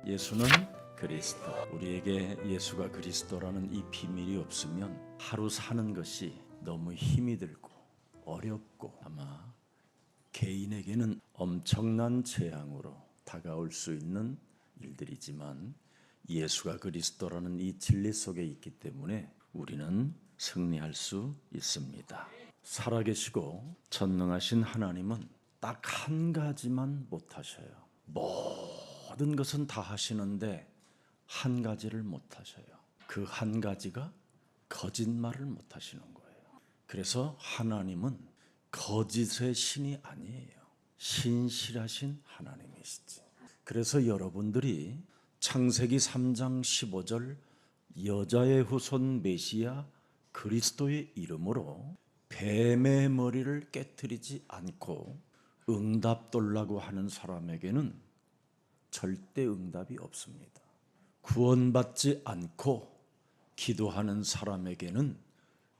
예수는 그리스도. 우리에게 예수가 그리스도라는 이 비밀이 없으면 하루 사는 것이 너무 힘이 들고 어렵고 아마 개인에게는 엄청난 재앙으로 다가올 수 있는 일들이지만 예수가 그리스도라는 이 진리 속에 있기 때문에 우리는 승리할 수 있습니다. 살아계시고 전능하신 하나님은 딱 한 가지만 못하셔요. 모든 것은 다 하시는데 한 가지를 못하셔요. 그 한 가지가 거짓말을 못하시는 거예요. 그래서 하나님은 거짓의 신이 아니에요. 신실하신 하나님이시지. 그래서 여러분들이 창세기 3장 15절 여자의 후손 메시아 그리스도의 이름으로 뱀의 머리를 깨트리지 않고 응답돌라고 하는 사람에게는 절대 응답이 없습니다. 구원받지 않고 기도하는 사람에게는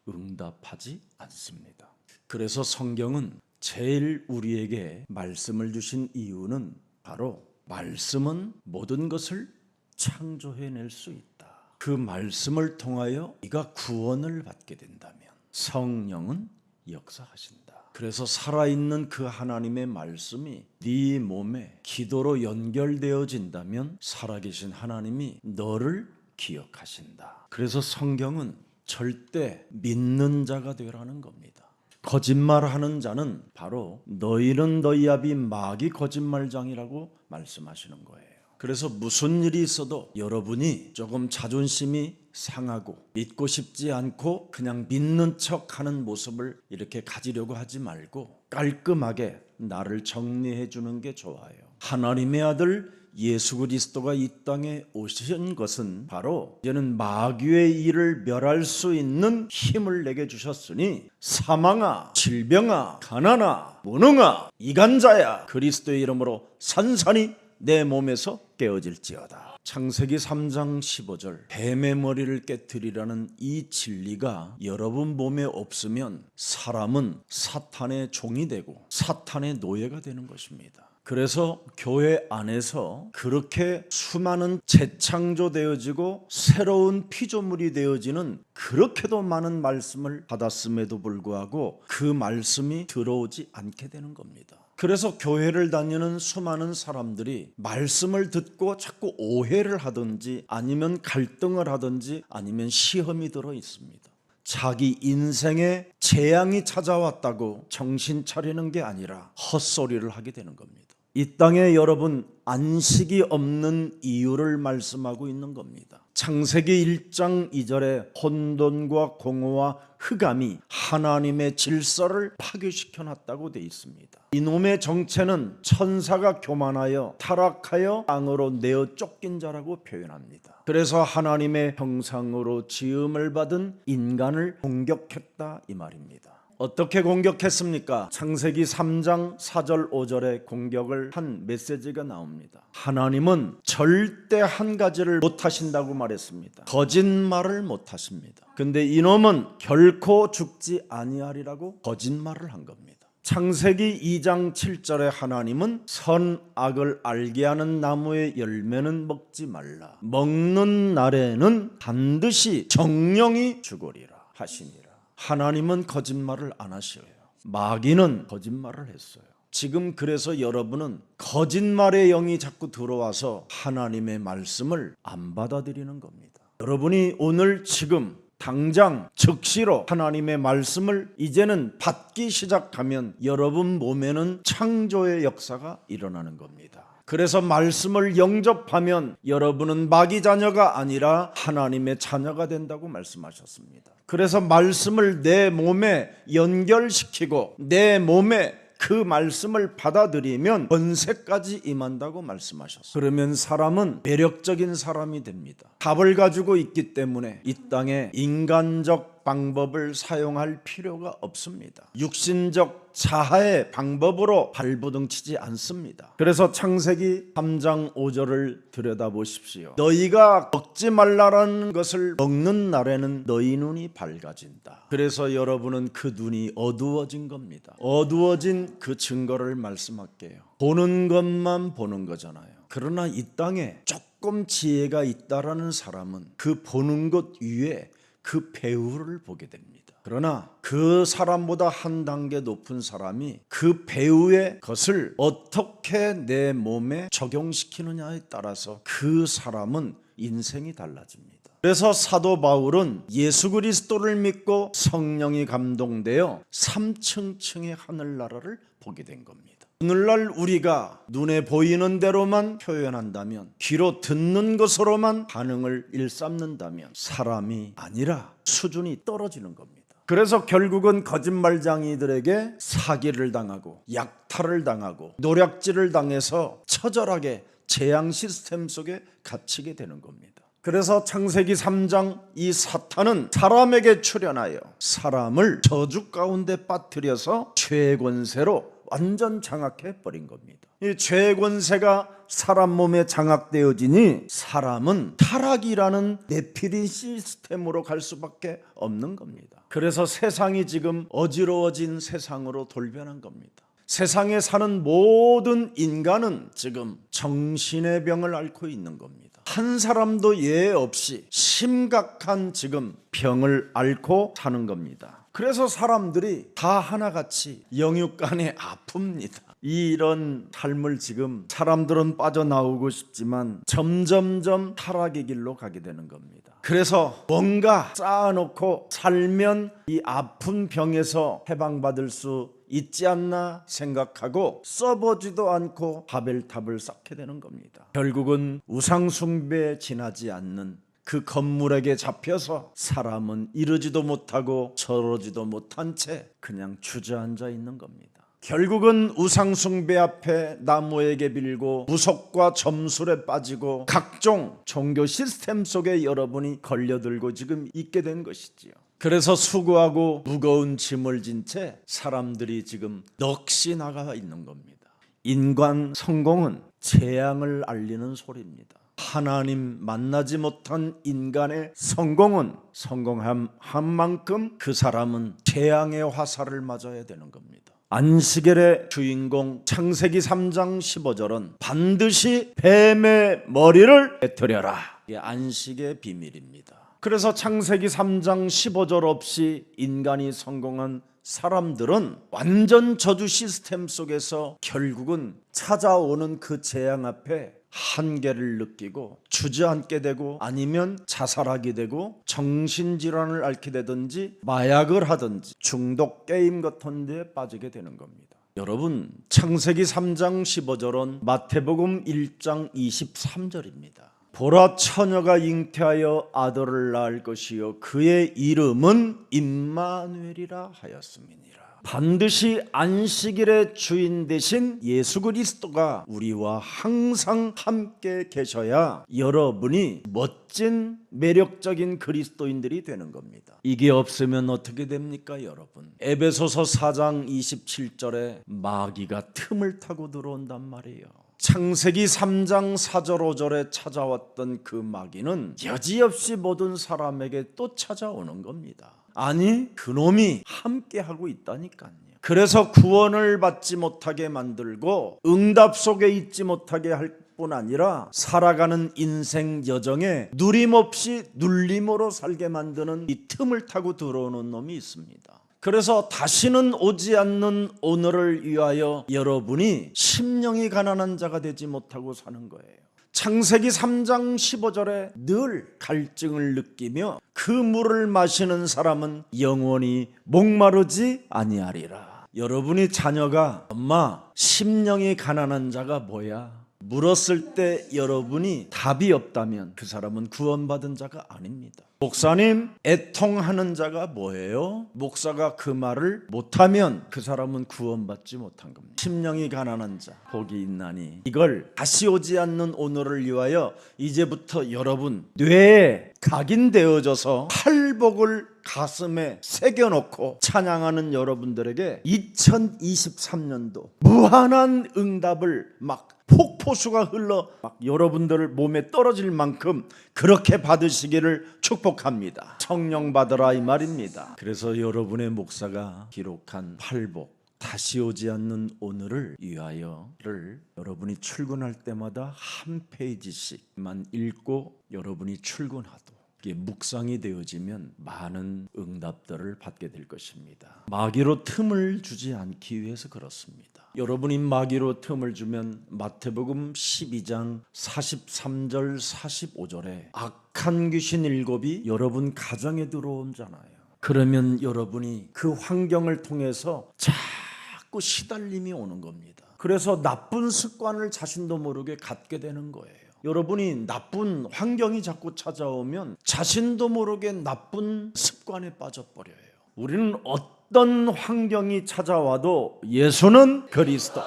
응답하지 않습니다. 그래서 성경은 제일 우리에게 말씀을 주신 이유는 바로 말씀은 모든 것을 창조해낼 수 있다. 그 말씀을 통하여 네가 구원을 받게 된다면 성령은 역사하신다. 그래서 살아있는 그 하나님의 말씀이 네 몸에 기도로 연결되어진다면 살아계신 하나님이 너를 기억하신다. 그래서 성경은 절대 믿는 자가 되라는 겁니다. 거짓말하는 자는 바로 너희는 너희 아비 마귀 거짓말장이라고 말씀하시는 거예요. 그래서 무슨 일이 있어도 여러분이 조금 자존심이 상하고 믿고 싶지 않고 그냥 믿는 척하는 모습을 이렇게 가지려고 하지 말고 깔끔하게 나를 정리해 주는 게 좋아요. 하나님의 아들 예수 그리스도가 이 땅에 오신 것은 바로 이제는 마귀의 일을 멸할 수 있는 힘을 내게 주셨으니 사망아, 질병아, 가난아, 무능아, 이간자야 그리스도의 이름으로 산산이 내 몸에서 깨어질지어다. 창세기 3장 15절 뱀의 머리를 깨트리라는 이 진리가 여러분 몸에 없으면 사람은 사탄의 종이 되고 사탄의 노예가 되는 것입니다. 그래서 교회 안에서 그렇게 수많은 재창조되어지고 새로운 피조물이 되어지는 그렇게도 많은 말씀을 받았음에도 불구하고 그 말씀이 들어오지 않게 되는 겁니다. 그래서 교회를 다니는 수많은 사람들이 말씀을 듣고 자꾸 오해를 하든지 아니면 갈등을 하든지 아니면 시험이 들어 있습니다. 자기 인생에 재앙이 찾아왔다고 정신 차리는 게 아니라 헛소리를 하게 되는 겁니다. 이 땅에 여러분 안식이 없는 이유를 말씀하고 있는 겁니다. 창세기 1장 2절에 혼돈과 공허와 흑암이 하나님의 질서를 파괴시켜 놨다고 되어 있습니다. 이놈의 정체는 천사가 교만하여 타락하여 땅으로 내어 쫓긴 자라고 표현합니다. 그래서 하나님의 형상으로 지음을 받은 인간을 공격했다 이 말입니다. 어떻게 공격했습니까? 창세기 3장 4절 5절에 공격을 한 메시지가 나옵니다. 하나님은 절대 한 가지를 못하신다고 말했습니다. 거짓말을 못하십니다. 근데 이놈은 결코 죽지 아니하리라고 거짓말을 한 겁니다. 창세기 2장 7절에 하나님은 선악을 알게 하는 나무의 열매는 먹지 말라. 먹는 날에는 반드시 정령이 죽으리라 하시니라. 하나님은 거짓말을 안 하셔요. 마귀는 거짓말을 했어요. 지금 그래서 여러분은 거짓말의 영이 자꾸 들어와서 하나님의 말씀을 안 받아들이는 겁니다. 여러분이 오늘 지금 당장 즉시로 하나님의 말씀을 이제는 받기 시작하면 여러분 몸에는 창조의 역사가 일어나는 겁니다. 그래서 말씀을 영접하면 여러분은 마귀 자녀가 아니라 하나님의 자녀가 된다고 말씀하셨습니다. 그래서 말씀을 내 몸에 연결시키고 내 몸에 그 말씀을 받아들이면 권세까지 임한다고 말씀하셨어요. 그러면 사람은 매력적인 사람이 됩니다. 답을 가지고 있기 때문에 이 땅에 인간적 방법을 사용할 필요가 없습니다. 육신적 자아의 방법으로 발부둥치지 않습니다. 그래서 창세기 3장 5절을 들여다보십시오. 너희가 먹지 말라라는 것을 먹는 날에는 너희 눈이 밝아진다. 그래서 여러분은 그 눈이 어두워진 겁니다. 어두워진 그 증거를 말씀할게요. 보는 것만 보는 거잖아요. 그러나 이 땅에 조금 지혜가 있다라는 사람은 그 보는 것 위에 그 배후를 보게 됩니다. 그러나 그 사람보다 한 단계 높은 사람이 그 배후의 것을 어떻게 내 몸에 적용시키느냐에 따라서 그 사람은 인생이 달라집니다. 그래서 사도 바울은 예수 그리스도를 믿고 성령이 감동되어 3층층의 하늘나라를 보게 된 겁니다. 오늘날 우리가 눈에 보이는 대로만 표현한다면, 귀로 듣는 것으로만 반응을 일삼는다면 사람이 아니라 수준이 떨어지는 겁니다. 그래서 결국은 거짓말쟁이들에게 사기를 당하고 약탈을 당하고 노략질을 당해서 처절하게 재앙 시스템 속에 갇히게 되는 겁니다. 그래서 창세기 3장 이 사탄은 사람에게 출현하여 사람을 저주 가운데 빠뜨려서 죄의 권세로 완전 장악해 버린 겁니다. 이 죄의 권세가 사람 몸에 장악되어지니 사람은 타락이라는 네피린 시스템으로 갈 수밖에 없는 겁니다. 그래서 세상이 지금 어지러워진 세상으로 돌변한 겁니다. 세상에 사는 모든 인간은 지금 정신의 병을 앓고 있는 겁니다. 한 사람도 예외 없이 심각한 지금 병을 앓고 사는 겁니다. 그래서 사람들이 다 하나같이 영육간에 아픕니다. 이런 삶을 지금 사람들은 빠져나오고 싶지만 점점점 타락의 길로 가게 되는 겁니다. 그래서 뭔가 쌓아놓고 살면 이 아픈 병에서 해방받을 수 있지 않나 생각하고 써보지도 않고 바벨탑을 쌓게 되는 겁니다. 결국은 우상숭배에 지나지 않는 그 건물에게 잡혀서 사람은 이러지도 못하고 저러지도 못한 채 그냥 주저앉아 있는 겁니다. 결국은 우상숭배 앞에 나무에게 빌고 무속과 점술에 빠지고 각종 종교 시스템 속에 여러분이 걸려들고 지금 있게 된 것이지요. 그래서 수고하고 무거운 짐을 진 채 사람들이 지금 넋이 나가 있는 겁니다. 인간 성공은 재앙을 알리는 소리입니다. 하나님 만나지 못한 인간의 성공은 성공한 만큼 그 사람은 재앙의 화살을 맞아야 되는 겁니다. 안시겔의 주인공 창세기 3장 15절은 반드시 뱀의 머리를 베트려라. 이게 안식의 비밀입니다. 그래서 창세기 3장 15절 없이 인간이 성공한 사람들은 완전 저주 시스템 속에서 결국은 찾아오는 그 재앙 앞에 한계를 느끼고 주저앉게 되고 아니면 자살하게 되고 정신질환을 앓게 되든지 마약을 하든지 중독 게임 같은 데 빠지게 되는 겁니다. 여러분, 창세기 3장 15절은 마태복음 1장 23절입니다. 보라, 처녀가 잉태하여 아들을 낳을 것이요 그의 이름은 임마누엘이라 하였음이니라. 반드시 안식일의 주인 되신 예수 그리스도가 우리와 항상 함께 계셔야 여러분이 멋진 매력적인 그리스도인들이 되는 겁니다. 이게 없으면 어떻게 됩니까, 여러분? 에베소서 4장 27절에 마귀가 틈을 타고 들어온단 말이에요. 창세기 3장 4절 5절에 찾아왔던 그 마귀는 여지없이 모든 사람에게 또 찾아오는 겁니다. 아니, 그놈이 함께하고 있다니까요. 그래서 구원을 받지 못하게 만들고 응답 속에 있지 못하게 할 뿐 아니라 살아가는 인생 여정에 누림없이 눌림으로 살게 만드는 이 틈을 타고 들어오는 놈이 있습니다. 그래서 다시는 오지 않는 오늘을 위하여 여러분이 심령이 가난한 자가 되지 못하고 사는 거예요. 창세기 3장 15절에 늘 갈증을 느끼며 그 물을 마시는 사람은 영원히 목마르지 아니하리라. 여러분이 자녀가 엄마, 심령이 가난한 자가 뭐야? 물었을 때 여러분이 답이 없다면 그 사람은 구원받은 자가 아닙니다. 목사님, 애통하는 자가 뭐예요? 목사가 그 말을 못하면 그 사람은 구원받지 못한 겁니다. 심령이 가난한 자 복이 있나니, 이걸 다시 오지 않는 오늘을 위하여 이제부터 여러분 뇌에 각인되어져서 팔복을 가슴에 새겨놓고 찬양하는 여러분들에게 2023년도 무한한 응답을 막 폭포수가 흘러 막 여러분들 몸에 떨어질 만큼 그렇게 받으시기를 축복합니다. 성령 받으라 이 말입니다. 그래서 여러분의 목사가 기록한 팔복 다시 오지 않는 오늘을 위하여를 여러분이 출근할 때마다 한 페이지씩만 읽고 여러분이 출근하도 이게 묵상이 되어지면 많은 응답들을 받게 될 것입니다. 마귀로 틈을 주지 않기 위해서 그렇습니다. 여러분이 마귀로 틈을 주면 마태복음 12장 43절 45절에 악한 귀신 7이 여러분 가정에 들어오잖아요. 그러면 여러분이 그 환경을 통해서 자꾸 시달림이 오는 겁니다. 그래서 나쁜 습관을 자신도 모르게 갖게 되는 거예요. 여러분이 나쁜 환경이 자꾸 찾아오면 자신도 모르게 나쁜 습관에 빠져버려요. 우리는 어떤 환경이 찾아와도 예수는 그리스도,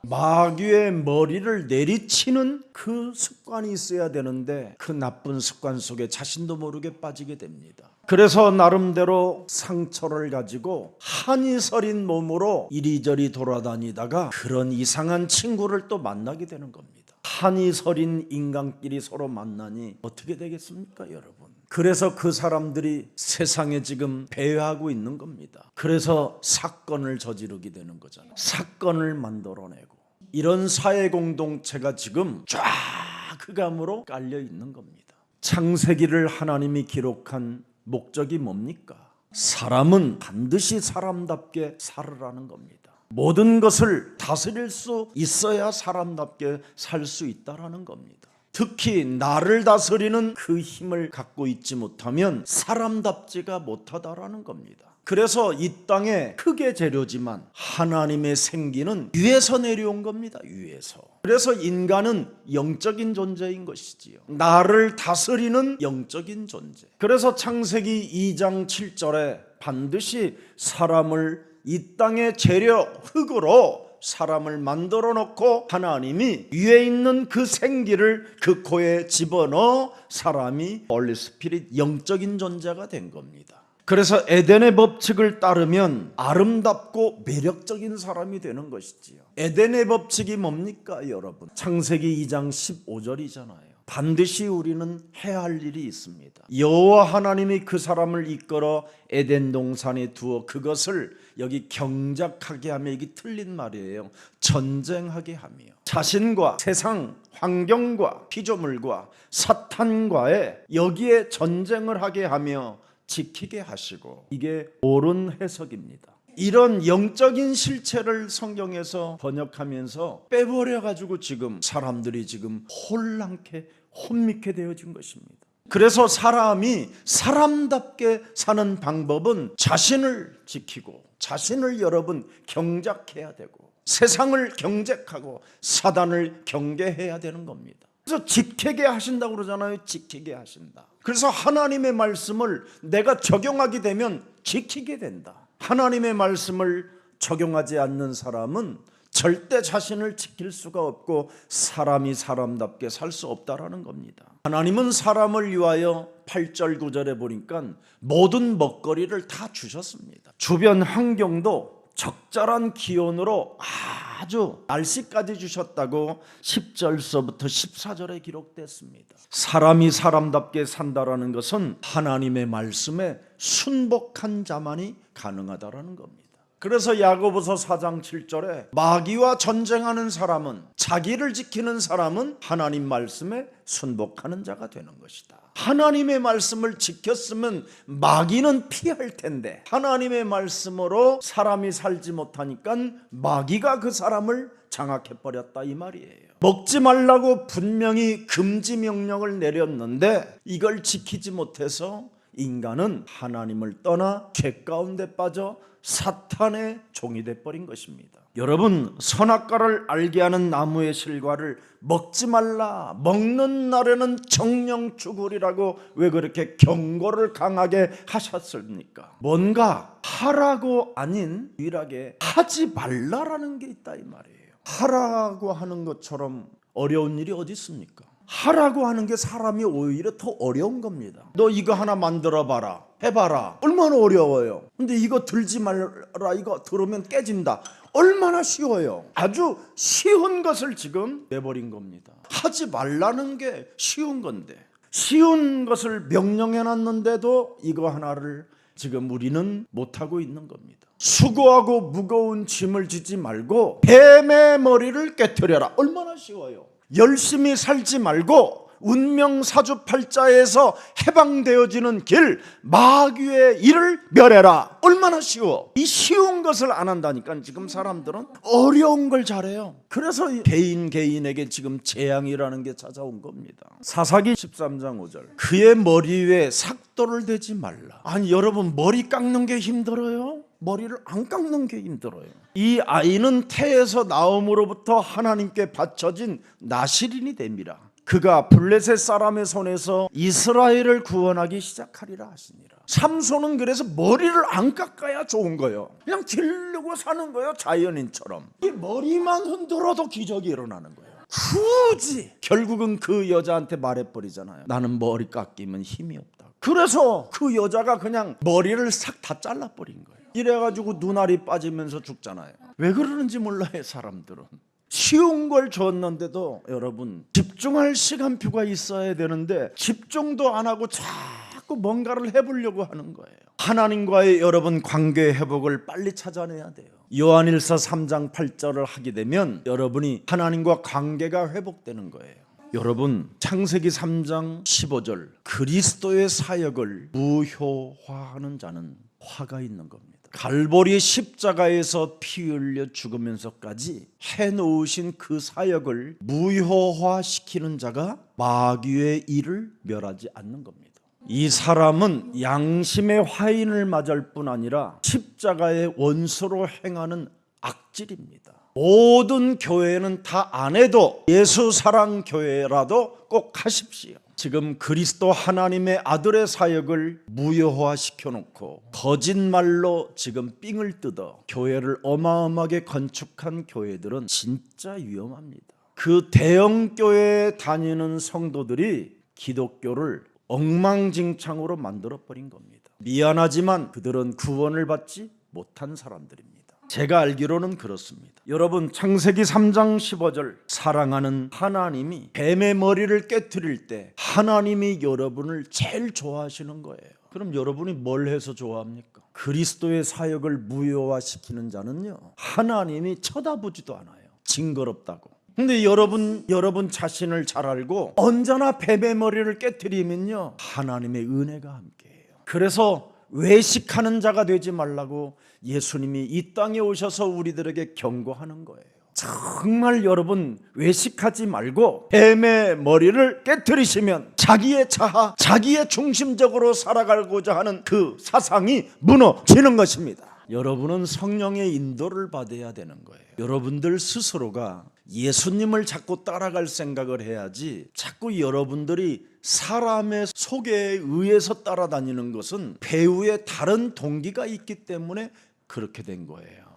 마귀의 머리를 내리치는 그 습관이 있어야 되는데 그 나쁜 습관 속에 자신도 모르게 빠지게 됩니다. 그래서 나름대로 상처를 가지고 한이 서린 몸으로 이리저리 돌아다니다가 그런 이상한 친구를 또 만나게 되는 겁니다. 한이 서린 인간끼리 서로 만나니 어떻게 되겠습니까, 여러분? 그래서 그 사람들이 세상에 지금 배회하고 있는 겁니다. 그래서 사건을 저지르게 되는 거잖아요. 사건을 만들어내고 이런 사회 공동체가 지금 쫙 흑암으로 깔려 있는 겁니다. 창세기를 하나님이 기록한 목적이 뭡니까? 사람은 반드시 사람답게 살으라는 겁니다. 모든 것을 다스릴 수 있어야 사람답게 살 수 있다라는 겁니다. 특히 나를 다스리는 그 힘을 갖고 있지 못하면 사람답지가 못하다라는 겁니다. 그래서 이 땅에 흙의 재료지만 하나님의 생기는 위에서 내려온 겁니다. 위에서. 그래서 인간은 영적인 존재인 것이지요. 나를 다스리는 영적인 존재. 그래서 창세기 2장 7절에 반드시 사람을 이 땅의 재료 흙으로 사람을 만들어 놓고 하나님이 위에 있는 그 생기를 그 코에 집어넣어 사람이 홀리 스피릿 영적인 존재가 된 겁니다. 그래서 에덴의 법칙을 따르면 아름답고 매력적인 사람이 되는 것이지요. 에덴의 법칙이 뭡니까, 여러분? 창세기 2장 15절이잖아요. 반드시 우리는 해야 할 일이 있습니다. 여호와 하나님이 그 사람을 이끌어 에덴 동산에 두어 그것을 여기 경작하게 하며, 이게 틀린 말이에요. 전쟁하게 하며 자신과 세상 환경과 피조물과 사탄과의 여기에 전쟁을 하게 하며 지키게 하시고, 이게 옳은 해석입니다. 이런 영적인 실체를 성경에서 번역하면서 빼버려가지고 지금 사람들이 지금 혼란케 혼미케 되어진 것입니다. 그래서 사람이 사람답게 사는 방법은 자신을 지키고 자신을 여러분 경작해야 되고 세상을 경작하고 사단을 경계해야 되는 겁니다. 그래서 지키게 하신다고 그러잖아요. 지키게 하신다. 그래서 하나님의 말씀을 내가 적용하게 되면 지키게 된다. 하나님의 말씀을 적용하지 않는 사람은 절대 자신을 지킬 수가 없고 사람이 사람답게 살 수 없다라는 겁니다. 하나님은 사람을 위하여 8절 9절에 보니까 모든 먹거리를 다 주셨습니다. 주변 환경도 적절한 기온으로 아주 날씨까지 주셨다고 10절서부터 14절에 기록됐습니다. 사람이 사람답게 산다라는 것은 하나님의 말씀에 순복한 자만이 가능하다라는 겁니다. 그래서 야고보서 4장 7절에 마귀와 전쟁하는 사람은, 자기를 지키는 사람은 하나님 말씀에 순복하는 자가 되는 것이다. 하나님의 말씀을 지켰으면 마귀는 피할 텐데 하나님의 말씀으로 사람이 살지 못하니까 마귀가 그 사람을 장악해버렸다, 이 말이에요. 먹지 말라고 분명히 금지 명령을 내렸는데 이걸 지키지 못해서 인간은 하나님을 떠나 죄 가운데 빠져 사탄의 종이 돼버린 것입니다. 여러분, 선악과를 알게 하는 나무의 실과를 먹지 말라, 먹는 날에는 정령 죽으리라고 왜 그렇게 경고를 강하게 하셨습니까? 뭔가 하라고 아닌 유일하게 하지 말라라는 게 있다, 이 말이에요. 하라고 하는 것처럼 어려운 일이 어디 있습니까? 하라고 하는 게 사람이 오히려 더 어려운 겁니다. 너 이거 하나 만들어 봐라, 해봐라. 얼마나 어려워요. 근데 이거 들지 말라, 이거 들으면 깨진다. 얼마나 쉬워요. 아주 쉬운 것을 지금 내버린 겁니다. 하지 말라는 게 쉬운 건데, 쉬운 것을 명령해 놨는데도 이거 하나를 지금 우리는 못하고 있는 겁니다. 수고하고 무거운 짐을 지지 말고 뱀의 머리를 깨트려라. 얼마나 쉬워요. 열심히 살지 말고 운명 사주팔자에서 해방되어지는 길, 마귀의 일을 멸해라. 얼마나 쉬워. 이 쉬운 것을 안 한다니까 지금 사람들은 어려운 걸 잘해요. 그래서 개인에게 지금 재앙이라는 게 찾아온 겁니다. 사사기 13장 5절, 그의 머리 위에 삭도를 대지 말라. 아니 여러분, 머리 깎는 게 힘들어요? 머리를 안 깎는 게 힘들어요. 이 아이는 태에서 나옴으로부터 하나님께 바쳐진 나실인이 됩니다. 그가 블레셋 사람의 손에서 이스라엘을 구원하기 시작하리라 하시니라. 삼손은 그래서 머리를 안 깎아야 좋은 거예요. 그냥 기르고 사는 거예요. 자연인처럼. 이 머리만 흔들어도 기적이 일어나는 거예요. 굳이 결국은 그 여자한테 말해버리잖아요. 나는 머리 깎이면 힘이 없다. 그래서 그 여자가 그냥 머리를 싹 다 잘라버린 거예요. 이래가지고 눈알이 빠지면서 죽잖아요. 왜 그러는지 몰라요. 사람들은 쉬운 걸 줬는데도 여러분 집중할 시간표가 있어야 되는데 집중도 안 하고 자꾸 뭔가를 해보려고 하는 거예요. 하나님과의 여러분 관계 회복을 빨리 찾아내야 돼요. 요한일서 3장 8절을 하게 되면 여러분이 하나님과 관계가 회복되는 거예요. 여러분 창세기 3장 15절, 그리스도의 사역을 무효화하는 자는 화가 있는 겁니다. 갈보리 십자가에서 피 흘려 죽으면서까지 해놓으신 그 사역을 무효화시키는 자가 마귀의 일을 멸하지 않는 겁니다. 이 사람은 양심의 화인을 맞을 뿐 아니라 십자가의 원수로 행하는 악질입니다. 모든 교회는 다 안 해도 예수 사랑 교회라도 꼭 하십시오. 지금 그리스도 하나님의 아들의 사역을 무효화시켜 놓고 거짓말로 지금 삥을 뜯어 교회를 어마어마하게 건축한 교회들은 진짜 위험합니다. 그 대형 교회에 다니는 성도들이 기독교를 엉망진창으로 만들어버린 겁니다. 미안하지만 그들은 구원을 받지 못한 사람들입니다. 제가 알기로는 그렇습니다. 여러분 창세기 3장 15절, 사랑하는 하나님이 뱀의 머리를 깨트릴 때 하나님이 여러분을 제일 좋아하시는 거예요. 그럼 여러분이 뭘 해서 좋아합니까? 그리스도의 사역을 무효화시키는 자는요, 하나님이 쳐다보지도 않아요. 징그럽다고. 근데 여러분 자신을 잘 알고 언제나 뱀의 머리를 깨트리면요, 하나님의 은혜가 함께해요. 그래서 외식하는 자가 되지 말라고 예수님이 이 땅에 오셔서 우리들에게 경고하는 거예요. 정말 여러분 외식하지 말고 뱀의 머리를 깨트리시면 자기의 자아, 자기의 중심적으로 살아가고자 하는 그 사상이 무너지는 것입니다. 여러분은 성령의 인도를 받아야 되는 거예요. 여러분들 스스로가 예수님을 자꾸 따라갈 생각을 해야지, 자꾸 여러분들이 사람의 소개에 의해서 따라다니는 것은 배우의 다른 동기가 있기 때문에 그렇게 된 거예요.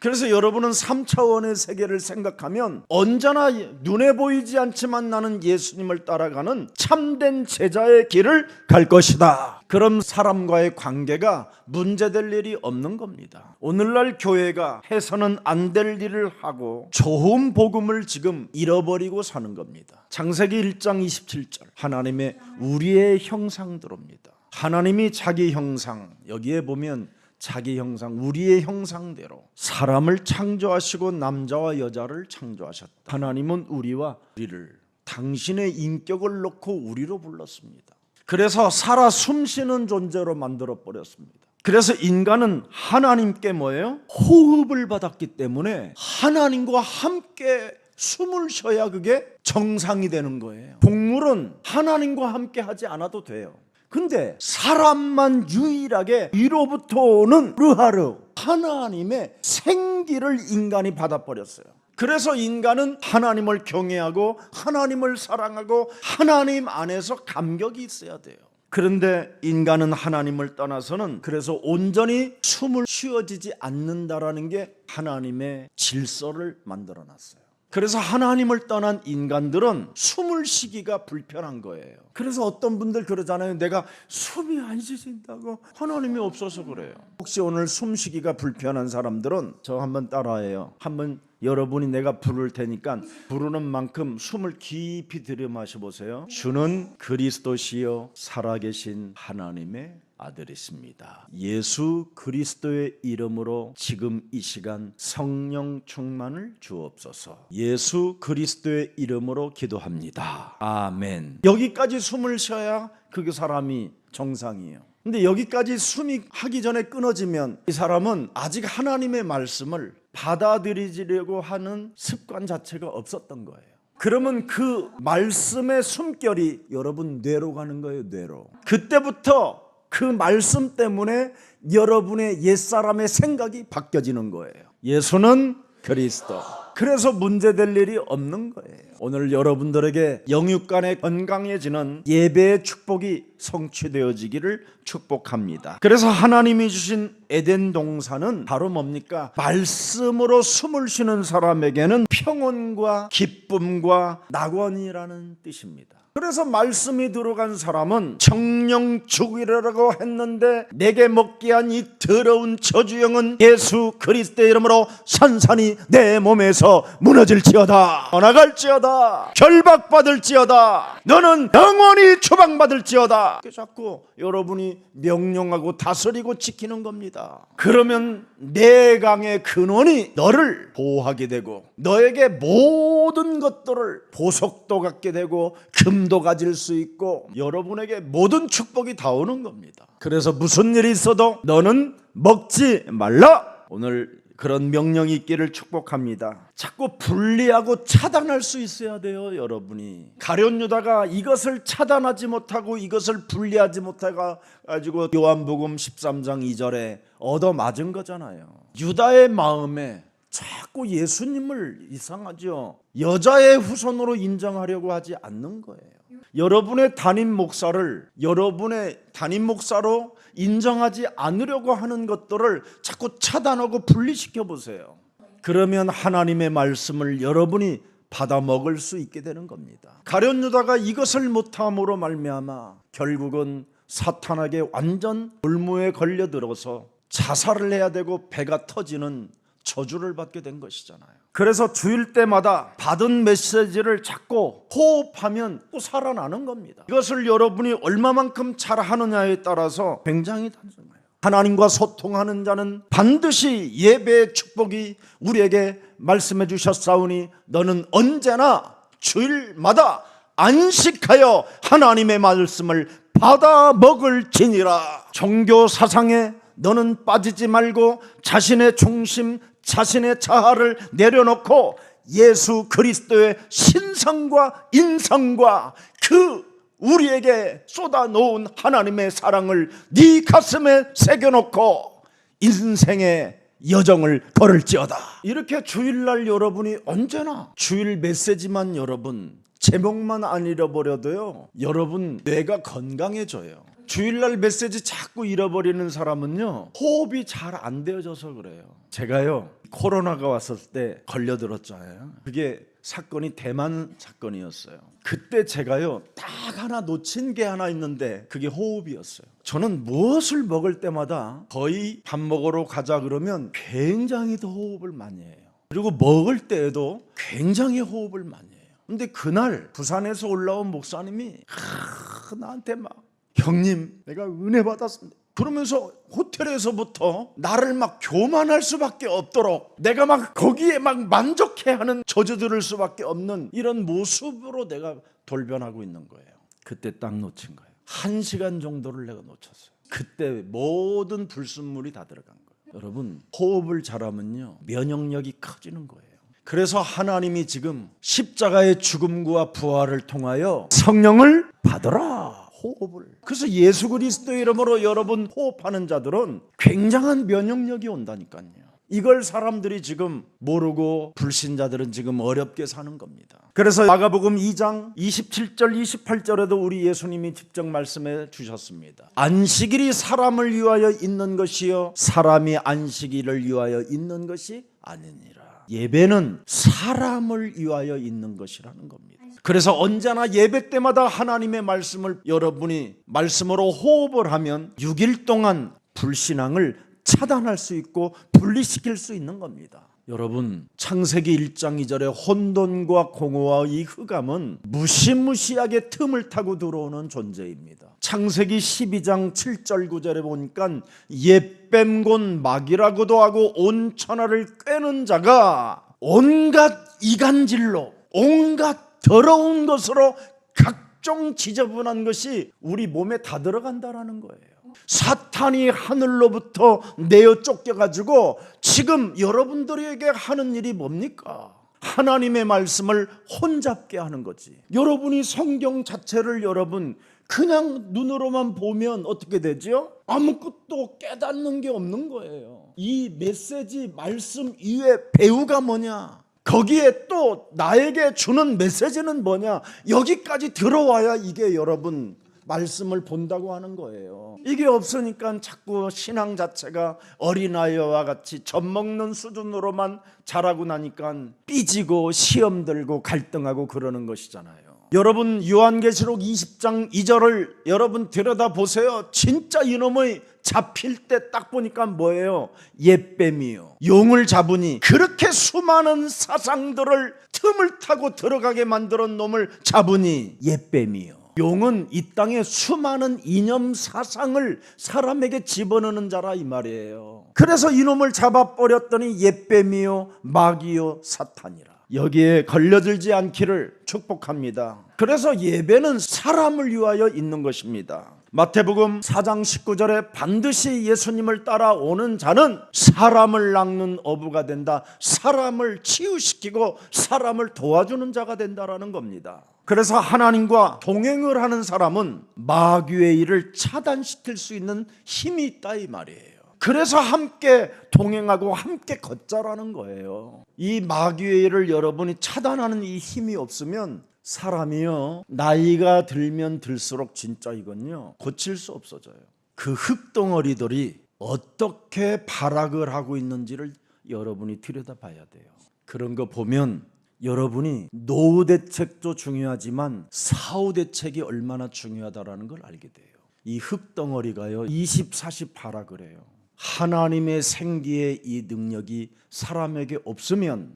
그래서 여러분은 3차원의 세계를 생각하면 언제나 눈에 보이지 않지만 나는 예수님을 따라가는 참된 제자의 길을 갈 것이다. 그럼 사람과의 관계가 문제될 일이 없는 겁니다. 오늘날 교회가 해서는 안 될 일을 하고 좋은 복음을 지금 잃어버리고 사는 겁니다. 창세기 1장 27절, 하나님의 우리의 형상대로입니다. 하나님이 자기 형상, 여기에 보면 자기 형상, 우리의 형상대로 사람을 창조하시고 남자와 여자를 창조하셨다. 하나님은 우리와 우리를 당신의 인격을 놓고 우리로 불렀습니다. 그래서 살아 숨쉬는 존재로 만들어버렸습니다. 그래서 인간은 하나님께 뭐예요? 호흡을 받았기 때문에 하나님과 함께 숨을 쉬어야 그게 정상이 되는 거예요. 동물은 하나님과 함께 하지 않아도 돼요. 근데 사람만 유일하게 위로부터 오는 르하르, 하나님의 생기를 인간이 받아버렸어요. 그래서 인간은 하나님을 경외하고 하나님을 사랑하고 하나님 안에서 감격이 있어야 돼요. 그런데 인간은 하나님을 떠나서는 그래서 온전히 숨을 쉬어지지 않는다라는 게 하나님의 질서를 만들어놨어요. 그래서 하나님을 떠난 인간들은 숨을 쉬기가 불편한 거예요. 그래서 어떤 분들 그러잖아요. 내가 숨이 안 쉬진다고. 하나님이 없어서 그래요. 혹시 오늘 숨쉬기가 불편한 사람들은 저 한번 따라해요. 한번 여러분이 내가 부를 테니까 부르는 만큼 숨을 깊이 들여 마셔보세요. 주는 그리스도시요 살아계신 하나님의 아들이십니다. 예수 그리스도의 이름으로 지금 이 시간 성령 충만을 주옵소서. 예수 그리스도의 이름으로 기도합니다. 아멘. 여기까지 숨을 쉬어야 그 사람이 정상이에요. 근데 여기까지 숨이 하기 전에 끊어지면 이 사람은 아직 하나님의 말씀을 받아들이려고 하는 습관 자체가 없었던 거예요. 그러면 그 말씀의 숨결이 여러분 뇌로 가는 거예요. 뇌로. 그때부터 그 말씀 때문에 여러분의 옛사람의 생각이 바뀌어지는 거예요. 예수는 그리스도. 그래서 문제될 일이 없는 거예요. 오늘 여러분들에게 영육간에 건강해지는 예배의 축복이 성취되어지기를 축복합니다. 그래서 하나님이 주신 에덴 동산은 바로 뭡니까? 말씀으로 숨을 쉬는 사람에게는 평온과 기쁨과 낙원이라는 뜻입니다. 그래서 말씀이 들어간 사람은 정령 죽이라고 했는데 내게 먹게 한 이 더러운 저주영은 예수 그리스도의 이름으로 산산이 내 몸에서 무너질지어다, 떠나갈지어다, 결박받을지어다, 너는 영원히 추방받을지어다. 자꾸 여러분이 명령하고 다스리고 지키는 겁니다. 그러면 내 강의 근원이 너를 보호하게 되고 너에게 모든 것들을 보석도 갖게 되고 금도 가질 수 있고 여러분에게 모든 축복이 다 오는 겁니다. 그래서 무슨 일이 있어도 너는 먹지 말라. 오늘 그런 명령이 있기를 축복합니다. 자꾸 분리하고 차단할 수 있어야 돼요. 여러분이 가룟 유다가 이것을 차단하지 못하고 이것을 분리하지 못해 가지고 요한복음 13장 2절에 얻어맞은 거잖아요. 유다의 마음에 자꾸 예수님을 이상하죠. 여자의 후손으로 인정하려고 하지 않는 거예요. 여러분의 담임 목사를 여러분의 담임 목사로 인정하지 않으려고 하는 것들을 자꾸 차단하고 분리시켜 보세요. 그러면 하나님의 말씀을 여러분이 받아 먹을 수 있게 되는 겁니다. 가룟 유다가 이것을 못함으로 말미암아 결국은 사탄에게 완전 올무에 걸려들어서 자살을 해야 되고 배가 터지는 저주를 받게 된 것이잖아요. 그래서 주일 때마다 받은 메시지를 자꾸 호흡하면 또 살아나는 겁니다. 이것을 여러분이 얼마만큼 잘하느냐에 따라서 굉장히 단순해요. 하나님과 소통하는 자는 반드시 예배의 축복이 우리에게 말씀해 주셨사오니 너는 언제나 주일마다 안식하여 하나님의 말씀을 받아 먹을지니라. 종교 사상에 너는 빠지지 말고 자신의 중심, 자신의 자아를 내려놓고 예수 그리스도의 신성과 인성과 그 우리에게 쏟아놓은 하나님의 사랑을 네 가슴에 새겨놓고 인생의 여정을 걸을지어다. 이렇게 주일날 여러분이 언제나 주일 메시지만 여러분 제목만 안 잃어버려도요 여러분 뇌가 건강해져요. 주일날 메시지 자꾸 잃어버리는 사람은요 호흡이 잘 안 되어져서 그래요. 제가요 코로나가 왔을 때 걸려들었잖아요. 그게 사건이 대만 사건이었어요. 그때 제가요 딱 하나 놓친 게 하나 있는데 그게 호흡이었어요. 저는 무엇을 먹을 때마다 거의 밥 먹으러 가자 그러면 굉장히 더 호흡을 많이 해요. 그리고 먹을 때에도 굉장히 호흡을 많이 해요. 근데 그날 부산에서 올라온 목사님이 나한테 막 형님 내가 은혜 받았습니다 그러면서 호텔에서부터 나를 막 교만할 수밖에 없도록 내가 막 거기에 막 만족해하는 저주들을 수밖에 없는 이런 모습으로 내가 돌변하고 있는 거예요. 그때 딱 놓친 거예요. 1시간 정도를 내가 놓쳤어요. 그때 모든 불순물이 다 들어간 거예요. 여러분 호흡을 잘하면요 면역력이 커지는 거예요. 그래서 하나님이 지금 십자가의 죽음과 부활을 통하여 성령을 받으라. 호흡을. 그래서 예수 그리스도의 이름으로 여러분 호흡하는 자들은 굉장한 면역력이 온다니까요. 이걸 사람들이 지금 모르고 불신자들은 지금 어렵게 사는 겁니다. 그래서 마가복음 2장 27절 28절에도 우리 예수님이 직접 말씀해 주셨습니다. 안식일이 사람을 위하여 있는 것이요 사람이 안식일을 위하여 있는 것이 아니니라. 예배는 사람을 위하여 있는 것이라는 겁니다. 그래서 언제나 예배 때마다 하나님의 말씀을 여러분이 말씀으로 호흡을 하면 6일 동안 불신앙을 차단할 수 있고 분리시킬 수 있는 겁니다. 여러분, 창세기 1장 2절에 혼돈과 공허와 이 흑암은 무시무시하게 틈을 타고 들어오는 존재입니다. 창세기 12장 7절 9절에 보니까 옛뱀곤 마귀라고도 하고 온 천하를 꿰는 자가 온갖 이간질로 온갖 더러운 것으로 각종 지저분한 것이 우리 몸에 다 들어간다라는 거예요. 사탄이 하늘로부터 내어 쫓겨가지고 지금 여러분들에게 하는 일이 뭡니까? 하나님의 말씀을 혼잡게 하는 거지. 여러분이 성경 자체를 여러분 그냥 눈으로만 보면 어떻게 되죠? 아무것도 깨닫는 게 없는 거예요. 이 메시지 말씀 이외에 배우가 뭐냐? 거기에 또 나에게 주는 메시지는 뭐냐? 여기까지 들어와야 이게 여러분 말씀을 본다고 하는 거예요. 이게 없으니까 자꾸 신앙 자체가 어린아이와 같이 젖먹는 수준으로만 자라고 나니까 삐지고 시험 들고 갈등하고 그러는 것이잖아요. 여러분 요한계시록 20장 2절을 여러분 들여다보세요. 진짜 이놈의 잡힐 때 딱 보니까 뭐예요? 옛뱀이요. 용을 잡으니 그렇게 수많은 사상들을 틈을 타고 들어가게 만드는 놈을 잡으니 옛뱀이요. 용은 이 땅에 수많은 이념 사상을 사람에게 집어넣는 자라 이 말이에요. 그래서 이놈을 잡아버렸더니 옛뱀이요 마귀요 사탄이라. 여기에 걸려들지 않기를 축복합니다. 그래서 예배는 사람을 위하여 있는 것입니다. 마태복음 4장 19절에 반드시 예수님을 따라오는 자는 사람을 낚는 어부가 된다. 사람을 치유시키고 사람을 도와주는 자가 된다라는 겁니다. 그래서 하나님과 동행을 하는 사람은 마귀의 일을 차단시킬 수 있는 힘이 있다 이 말이에요. 그래서 함께 동행하고 함께 걷자라는 거예요. 이 마귀의 일을 여러분이 차단하는 이 힘이 없으면 사람이요 나이가 들면 들수록 진짜 이건요 고칠 수 없어져요. 그 흙덩어리들이 어떻게 발악을 하고 있는지를 여러분이 들여다봐야 돼요. 그런 거 보면 여러분이 노후 대책도 중요하지만 사후 대책이 얼마나 중요하다라는 걸 알게 돼요. 이 흙덩어리가요 20, 40 발악을 해요. 하나님의 생기의 이 능력이 사람에게 없으면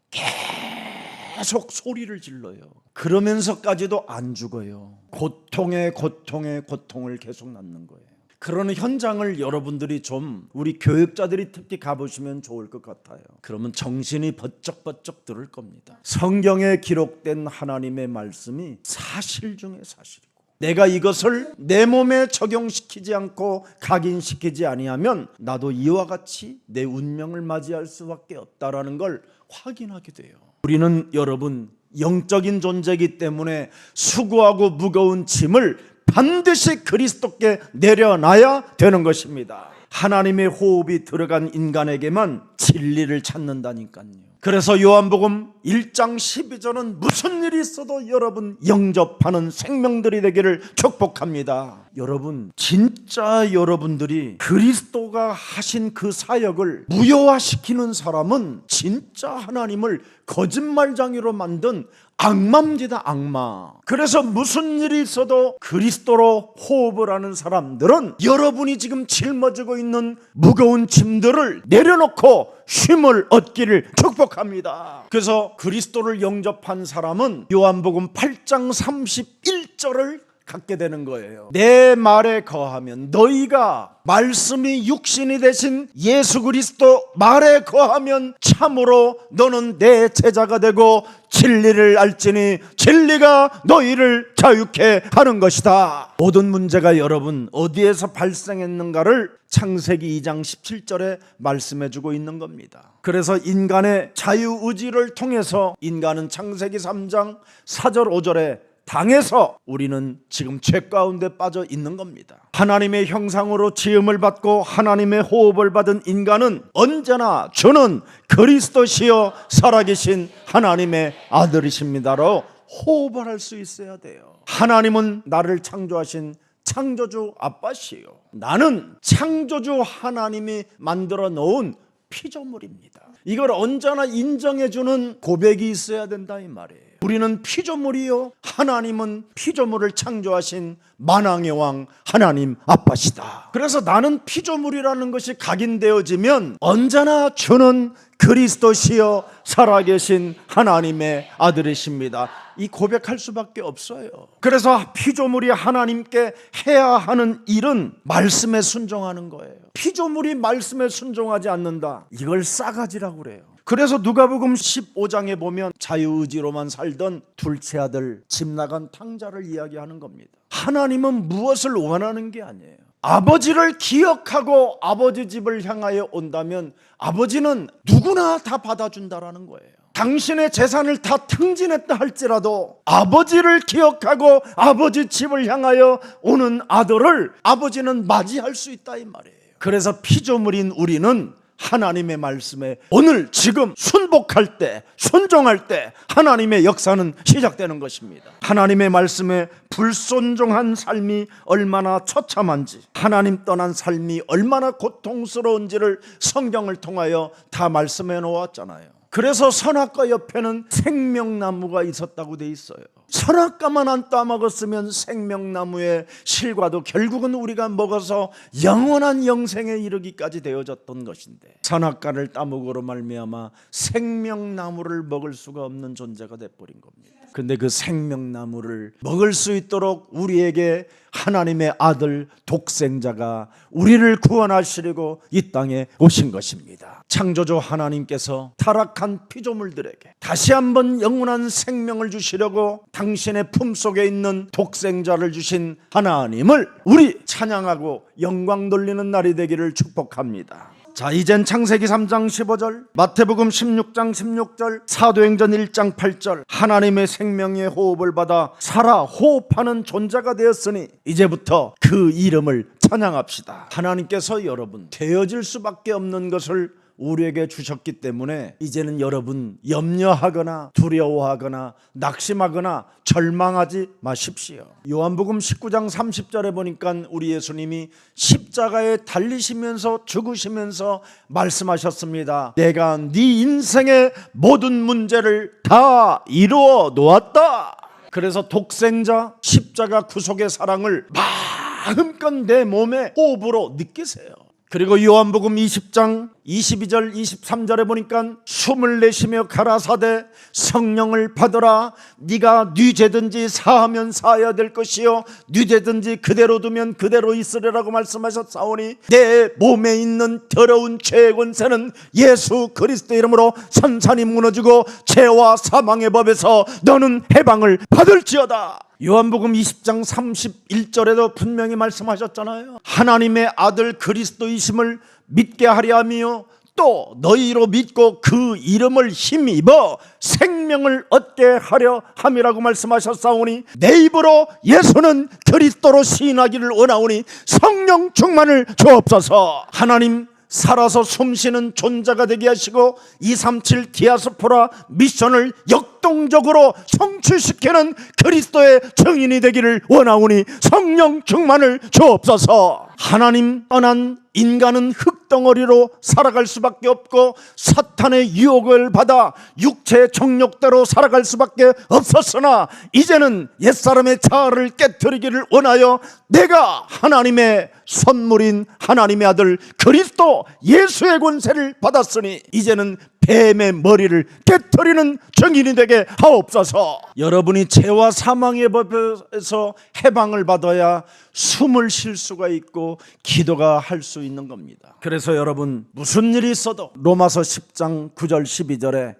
계속 소리를 질러요. 그러면서까지도 안 죽어요. 고통에 고통을 계속 낳는 거예요. 그런 현장을 여러분들이 좀 우리 교육자들이 특히 가보시면 좋을 것 같아요. 그러면 정신이 번쩍번쩍 들을 겁니다. 성경에 기록된 하나님의 말씀이 사실 중에 사실이고 내가 이것을 내 몸에 적용시키지 않고 각인시키지 아니하면 나도 이와 같이 내 운명을 맞이할 수밖에 없다라는 걸 확인하게 돼요. 우리는 여러분 영적인 존재이기 때문에 수고하고 무거운 짐을 반드시 그리스도께 내려놔야 되는 것입니다. 하나님의 호흡이 들어간 인간에게만 진리를 찾는다니까요. 그래서 요한복음 1장 12절은 무슨 일이 있어도 여러분 영접하는 생명들이 되기를 축복합니다. 여러분 진짜 여러분들이 그리스도가 하신 그 사역을 무효화시키는 사람은 진짜 하나님을 거짓말장이로 만든 악마입니다. 악마. 그래서 무슨 일이 있어도 그리스도로 호흡을 하는 사람들은 여러분이 지금 짊어지고 있는 무거운 짐들을 내려놓고 쉼을 얻기를 축복합니다. 그래서 그리스도를 영접한 사람은 요한복음 8장 31절을 갖게 되는 거예요. 내 말에 거하면 너희가 말씀이 육신이 되신 예수 그리스도 말에 거하면 참으로 너는 내 제자가 되고 진리를 알지니 진리가 너희를 자유케 하는 것이다. 모든 문제가 여러분 어디에서 발생했는가를 창세기 2장 17절에 말씀해주고 있는 겁니다. 그래서 인간의 자유의지를 통해서 인간은 창세기 3장 4절 5절에 당해서 우리는 지금 죄 가운데 빠져 있는 겁니다. 하나님의 형상으로 지음을 받고 하나님의 호흡을 받은 인간은 언제나 저는 그리스도시여 살아계신 하나님의 아들이십니다로 호흡을 할 수 있어야 돼요. 하나님은 나를 창조하신 창조주 아빠시요 나는 창조주 하나님이 만들어 놓은 피조물입니다. 이걸 언제나 인정해주는 고백이 있어야 된다 이 말이에요. 우리는 피조물이요 하나님은 피조물을 창조하신 만왕의 왕 하나님 아빠시다. 그래서 나는 피조물이라는 것이 각인되어지면 언제나 주는 그리스도시여 살아계신 하나님의 아들이십니다. 이 고백할 수밖에 없어요. 그래서 피조물이 하나님께 해야 하는 일은 말씀에 순종하는 거예요. 피조물이 말씀에 순종하지 않는다, 이걸 싸가지라고 그래요. 그래서 누가복음 15장에 보면 자유의지로만 살던 둘째 아들 집 나간 탕자를 이야기하는 겁니다. 하나님은 무엇을 원하는 게 아니에요. 아버지를 기억하고 아버지 집을 향하여 온다면 아버지는 누구나 다 받아준다라는 거예요. 당신의 재산을 다 탕진했다 할지라도 아버지를 기억하고 아버지 집을 향하여 오는 아들을 아버지는 맞이할 수 있다 이 말이에요. 그래서 피조물인 우리는 하나님의 말씀에 오늘 지금 순복할 때, 순종할 때 하나님의 역사는 시작되는 것입니다. 하나님의 말씀에 불순종한 삶이 얼마나 처참한지, 하나님 떠난 삶이 얼마나 고통스러운지를 성경을 통하여 다 말씀해 놓았잖아요. 그래서 선악과 옆에는 생명나무가 있었다고 돼 있어요. 선악과만 안 따먹었으면 생명나무의 실과도 결국은 우리가 먹어서 영원한 영생에 이르기까지 되어졌던 것인데, 선악과를 따먹으로 말미암아 생명나무를 먹을 수가 없는 존재가 돼버린 겁니다. 근데 그 생명나무를 먹을 수 있도록 우리에게 하나님의 아들 독생자가 우리를 구원하시려고 이 땅에 오신 것입니다. 창조주 하나님께서 타락한 피조물들에게 다시 한번 영원한 생명을 주시려고 당신의 품속에 있는 독생자를 주신 하나님을 우리 찬양하고 영광 돌리는 날이 되기를 축복합니다. 자, 이젠 창세기 3장 15절, 마태복음 16장 16절, 사도행전 1장 8절, 하나님의 생명의 호흡을 받아 살아 호흡하는 존재가 되었으니 이제부터 그 이름을 찬양합시다. 하나님께서 여러분 되어질 수밖에 없는 것을 우리에게 주셨기 때문에 이제는 여러분 염려하거나 두려워하거나 낙심하거나 절망하지 마십시오. 요한복음 19장 30절에 보니까 우리 예수님이 십자가에 달리시면서 죽으시면서 말씀하셨습니다. 내가 네 인생의 모든 문제를 다 이루어 놓았다. 그래서 독생자 십자가 구속의 사랑을 마음껏 내 몸에 호흡으로 느끼세요. 그리고 요한복음 20장 22절 23절에 보니까 숨을 내쉬며 가라사대 성령을 받으라. 네가 네 죄든지 사하면 사해야 될 것이요 네 죄든지 그대로 두면 그대로 있으리라고 말씀하셨사오니 내 몸에 있는 더러운 죄의 권세는 예수 그리스도 이름으로 산산이 무너지고 죄와 사망의 법에서 너는 해방을 받을지어다. 요한복음 20장 31절에도 분명히 말씀하셨잖아요. 하나님의 아들 그리스도이심을 믿게 하려 하며 또 너희로 믿고 그 이름을 힘입어 생명을 얻게 하려 함이라고 말씀하셨사오니 내 입으로 예수는 그리스도로 시인하기를 원하오니 성령 충만을 주옵소서. 하나님 살아서 숨쉬는 존재가 되게 하시고 237 디아스포라 미션을 역동적으로 성취시키는 그리스도의 증인이 되기를 원하오니 성령 충만을 주옵소서. 하나님 떠난 인간은 흙덩어리로 살아갈 수밖에 없고 사탄의 유혹을 받아 육체의 정욕대로 살아갈 수밖에 없었으나 이제는 옛사람의 자아를 깨트리기를 원하여 내가 하나님의 선물인 하나님의 아들 그리스도 예수의 권세를 받았으니 이제는 뱀의 머리를 깨트리는 증인이 되게 하옵소서. 여러분이 죄와 사망의 법에서 해방을 받아야 숨을 쉴 수가 있고 기도가 할 수 있는 겁니다. 그래서 여러분 무슨 일이 있어도 로마서 10장 9절 12절에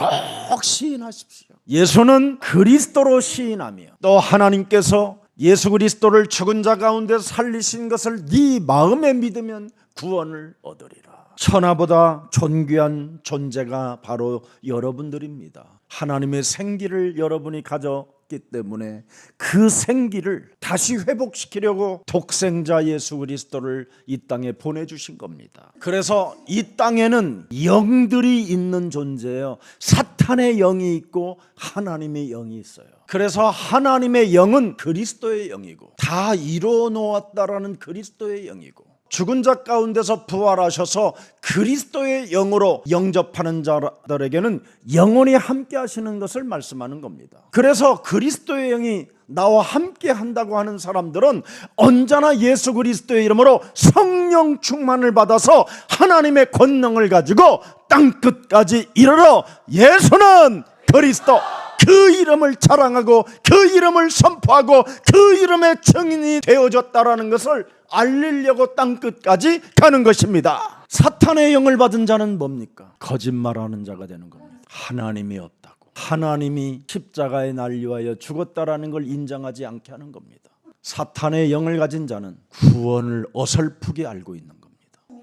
꼭 시인하십시오. 예수는 그리스도로 시인하며 또 하나님께서 예수 그리스도를 죽은 자 가운데 살리신 것을 네 마음에 믿으면 구원을 얻으리라. 천하보다 존귀한 존재가 바로 여러분들입니다. 하나님의 생기를 여러분이 가졌기 때문에 그 생기를 다시 회복시키려고 독생자 예수 그리스도를 이 땅에 보내주신 겁니다. 그래서 이 땅에는 영들이 있는 존재예요. 사탄의 영이 있고 하나님의 영이 있어요. 그래서 하나님의 영은 그리스도의 영이고 다 이루어 놓았다라는 그리스도의 영이고 죽은 자 가운데서 부활하셔서 그리스도의 영으로 영접하는 자들에게는 영원히 함께 하시는 것을 말씀하는 겁니다. 그래서 그리스도의 영이 나와 함께 한다고 하는 사람들은 언제나 예수 그리스도의 이름으로 성령 충만을 받아서 하나님의 권능을 가지고 땅끝까지 이르러 예수는 그리스도, 그 이름을 자랑하고 그 이름을 선포하고 그 이름의 증인이 되어졌다라는 것을 알리려고 땅끝까지 가는 것입니다. 사탄의 영을 받은 자는 뭡니까? 거짓말하는 자가 되는 겁니다. 하나님이 없다고, 하나님이 십자가에 날리하여 죽었다라는 걸 인정하지 않게 하는 겁니다. 사탄의 영을 가진 자는 구원을 어설프게 알고 있는 겁니다.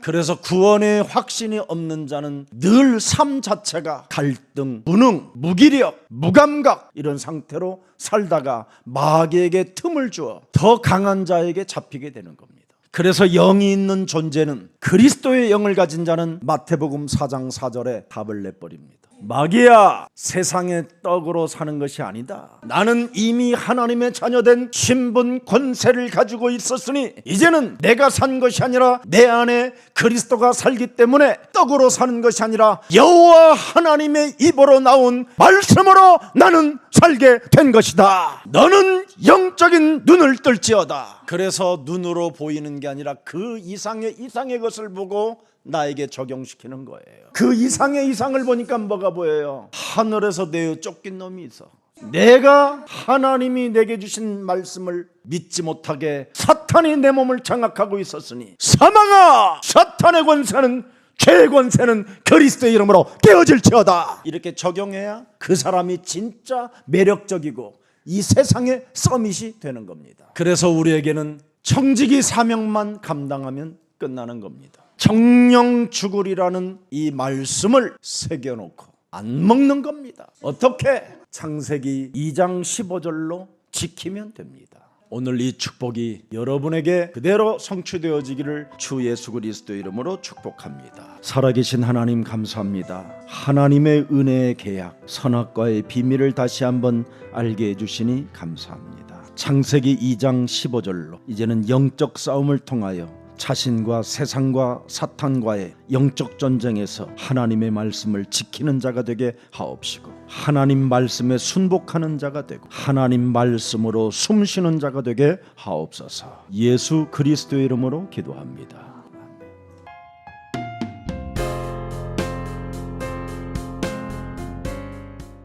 그래서 구원의 확신이 없는 자는 늘 삶 자체가 갈등, 무능, 무기력, 무감각 이런 상태로 살다가 마귀에게 틈을 주어 더 강한 자에게 잡히게 되는 겁니다. 그래서 영이 있는 존재는, 그리스도의 영을 가진 자는 마태복음 4장 4절에 답을 내버립니다. 마귀야, 세상의 떡으로 사는 것이 아니다. 나는 이미 하나님의 자녀된 신분 권세를 가지고 있었으니 이제는 내가 산 것이 아니라 내 안에 그리스도가 살기 때문에 떡으로 사는 것이 아니라 여호와 하나님의 입으로 나온 말씀으로 나는 살게 된 것이다. 너는 영적인 눈을 뜰지어다. 그래서 눈으로 보이는 게 아니라 그 이상의 것을 보고 나에게 적용시키는 거예요. 그 이상의 이상을 보니까 뭐가 보여요? 하늘에서 내어 쫓긴 놈이 있어. 내가 하나님이 내게 주신 말씀을 믿지 못하게 사탄이 내 몸을 장악하고 있었으니 사망아, 사탄의 권세는, 죄의 권세는 그리스도의 이름으로 깨어질지어다. 이렇게 적용해야 그 사람이 진짜 매력적이고 이 세상의 서밋이 되는 겁니다. 그래서 우리에게는 청지기 사명만 감당하면 끝나는 겁니다. 정령 죽으리라는 이 말씀을 새겨놓고 안 먹는 겁니다. 어떻게? 창세기 2장 15절로 지키면 됩니다. 오늘 이 축복이 여러분에게 그대로 성취되어지기를 주 예수 그리스도의 이름으로 축복합니다. 살아계신 하나님 감사합니다. 하나님의 은혜의 계약, 선악과의 비밀을 다시 한번 알게 해주시니 감사합니다. 창세기 2장 15절로 이제는 영적 싸움을 통하여 자신과 세상과 사탄과의 영적 전쟁에서 하나님의 말씀을 지키는 자가 되게 하옵시고, 하나님 말씀에 순복하는 자가 되고 하나님 말씀으로 숨쉬는 자가 되게 하옵소서. 예수 그리스도의 이름으로 기도합니다.